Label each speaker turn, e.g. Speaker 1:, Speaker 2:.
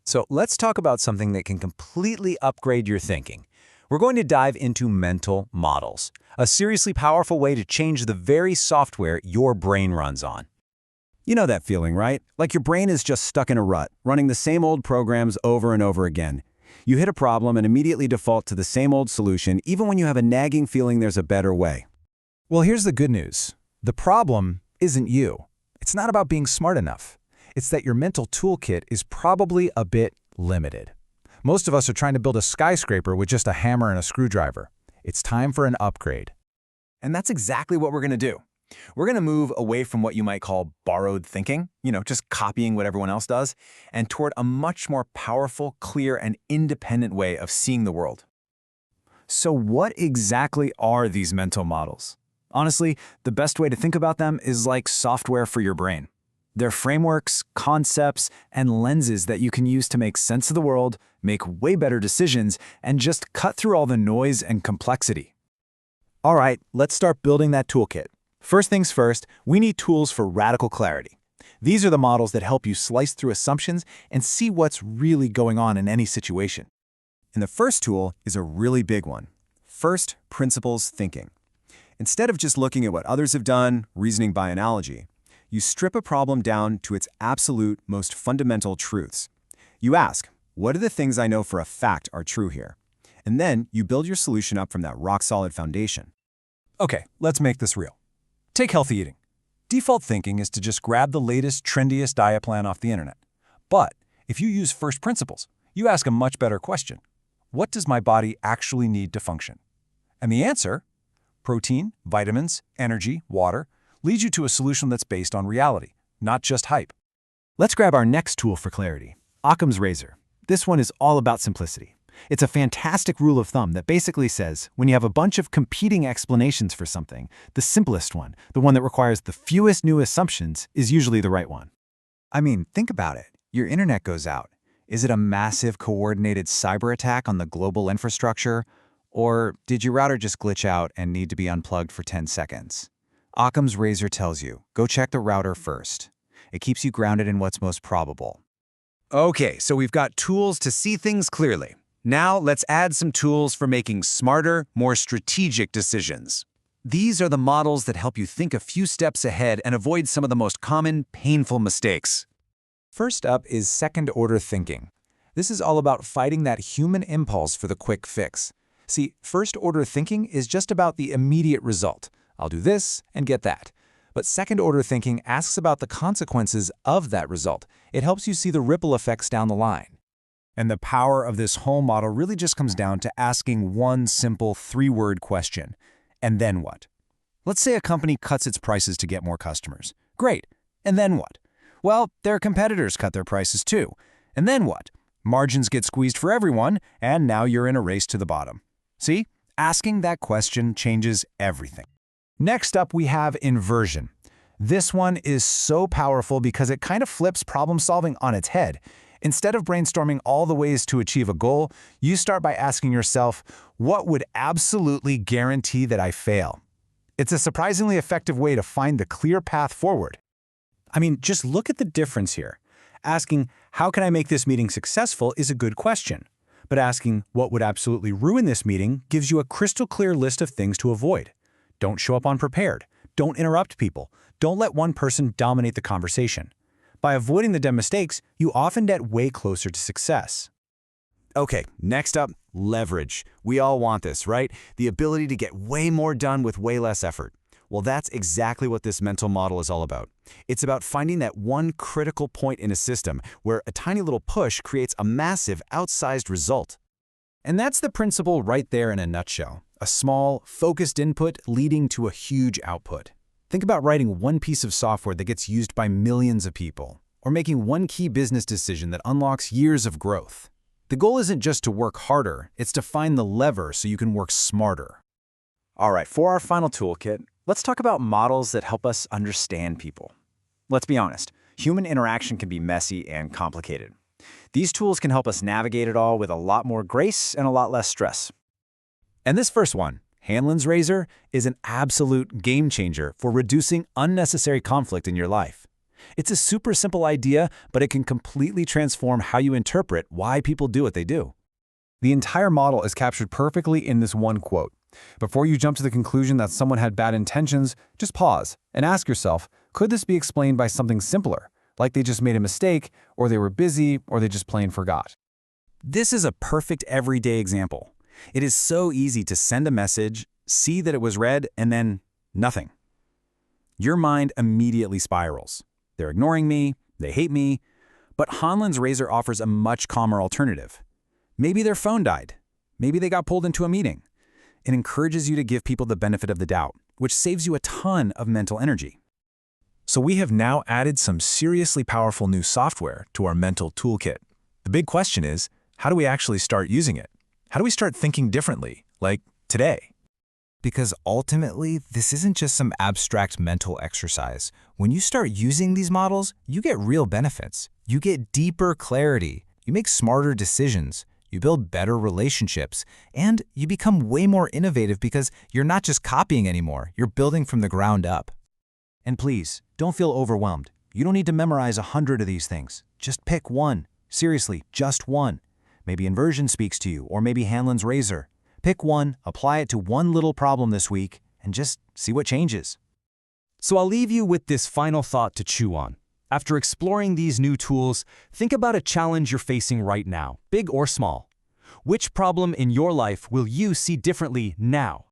Speaker 1: So let's talk about something that can completely upgrade your thinking. We're going to dive into mental models, a seriously powerful way to change the very software your brain runs on.
Speaker 2: You know that feeling, right? Like your brain is just stuck in a rut, running the same old programs over and over again. You hit a problem and immediately default to the same old solution, even when you have a nagging feeling there's a better way.
Speaker 3: Well, here's the good news. The problem isn't you. It's not about being smart enough. It's that your mental toolkit is probably a bit limited. Most of us are trying to build a skyscraper with just a hammer and a screwdriver. It's time for an upgrade.
Speaker 4: And that's exactly what we're going to do. We're going to move away from what you might call borrowed thinking, just copying what everyone else does, and toward a much more powerful, clear, and independent way of seeing the world. So what exactly are these mental models? Honestly, the best way to think about them is like software for your brain. They're frameworks, concepts, and lenses that you can use to make sense of the world, make way better decisions, and just cut through all the noise and complexity.
Speaker 3: All right, let's start building that toolkit. First things first, we need tools for radical clarity. These are the models that help you slice through assumptions and see what's really going on in any situation.
Speaker 2: And the first tool is a really big one. First principles thinking. Instead of just looking at what others have done, reasoning by analogy, you strip a problem down to its absolute, most fundamental truths. You ask, what are the things I know for a fact are true here? And then you build your solution up from that rock-solid foundation.
Speaker 3: Okay, let's make this real. Take healthy eating. Default thinking is to just grab the latest, trendiest diet plan off the internet. But if you use first principles, you ask a much better question. What does my body actually need to function? And the answer, protein, vitamins, energy, water, leads you to a solution that's based on reality, not just hype.
Speaker 2: Let's grab our next tool for clarity, Occam's razor. This one is all about simplicity. It's a fantastic rule of thumb that basically says when you have a bunch of competing explanations for something, the simplest one, the one that requires the fewest new assumptions, is usually the right one.
Speaker 1: I mean, think about it. Your internet goes out. Is it a massive coordinated cyber attack on the global infrastructure? Or did your router just glitch out and need to be unplugged for 10 seconds? Occam's razor tells you, go check the router first. It keeps you grounded in what's most probable. Okay, so we've got tools to see things clearly. Now let's add some tools for making smarter, more strategic decisions. These are the models that help you think a few steps ahead and avoid some of the most common, painful mistakes. First up is second-order thinking. This is all about fighting that human impulse for the quick fix. See, first-order thinking is just about the immediate result. I'll do this and get that. But second-order thinking asks about the consequences of that result. It helps you see the ripple effects down the line.
Speaker 3: And the power of this whole model really just comes down to asking one simple three-word question. And then what? Let's say a company cuts its prices to get more customers. Great. And then what? Well, their competitors cut their prices too. And then what? Margins get squeezed for everyone, and now you're in a race to the bottom. See? Asking that question changes everything. Next up, we have inversion. This one is so powerful because it kind of flips problem-solving on its head. Instead of brainstorming all the ways to achieve a goal, you start by asking yourself, what would absolutely guarantee that I fail? It's a surprisingly effective way to find the clear path forward.
Speaker 1: I mean, just look at the difference here. Asking, how can I make this meeting successful is a good question. But asking, what would absolutely ruin this meeting gives you a crystal clear list of things to avoid. Don't show up unprepared. Don't interrupt people. Don't let one person dominate the conversation. By avoiding the dumb mistakes, you often get way closer to success.
Speaker 2: Okay, next up, leverage. We all want this, right? The ability to get way more done with way less effort. Well, that's exactly what this mental model is all about. It's about finding that one critical point in a system where a tiny little push creates a massive, outsized result.
Speaker 3: And that's the principle right there in a nutshell. A small, focused input leading to a huge output. Think about writing one piece of software that gets used by millions of people, or making one key business decision that unlocks years of growth. The goal isn't just to work harder, it's to find the lever so you can work smarter.
Speaker 4: All right, for our final toolkit, let's talk about models that help us understand people. Let's be honest, human interaction can be messy and complicated. These tools can help us navigate it all with a lot more grace and a lot less stress.
Speaker 3: And this first one, Hanlon's razor, is an absolute game changer for reducing unnecessary conflict in your life. It's a super simple idea, but it can completely transform how you interpret why people do what they do.
Speaker 4: The entire model is captured perfectly in this one quote. Before you jump to the conclusion that someone had bad intentions, just pause and ask yourself, could this be explained by something simpler, like they just made a mistake, or they were busy, or they just plain forgot?
Speaker 3: This is a perfect everyday example. It is so easy to send a message, see that it was read, and then nothing. Your mind immediately spirals. They're ignoring me, they hate me. But Hanlon's Razor offers a much calmer alternative. Maybe their phone died. Maybe they got pulled into a meeting. It encourages you to give people the benefit of the doubt, which saves you a ton of mental energy.
Speaker 4: So we have now added some seriously powerful new software to our mental toolkit. The big question is, how do we actually start using it? How do we start thinking differently, like today?
Speaker 1: Because ultimately, this isn't just some abstract mental exercise. When you start using these models, you get real benefits. You get deeper clarity. You make smarter decisions. You build better relationships. And you become way more innovative because you're not just copying anymore. You're building from the ground up.
Speaker 3: And please, don't feel overwhelmed. You don't need to memorize 100 of these things. Just pick one. Seriously, just one. Maybe Inversion speaks to you, or maybe Hanlon's Razor. Pick one, apply it to one little problem this week, and just see what changes.
Speaker 5: So I'll leave you with this final thought to chew on. After exploring these new tools, think about a challenge you're facing right now, big or small. Which problem in your life will you see differently now?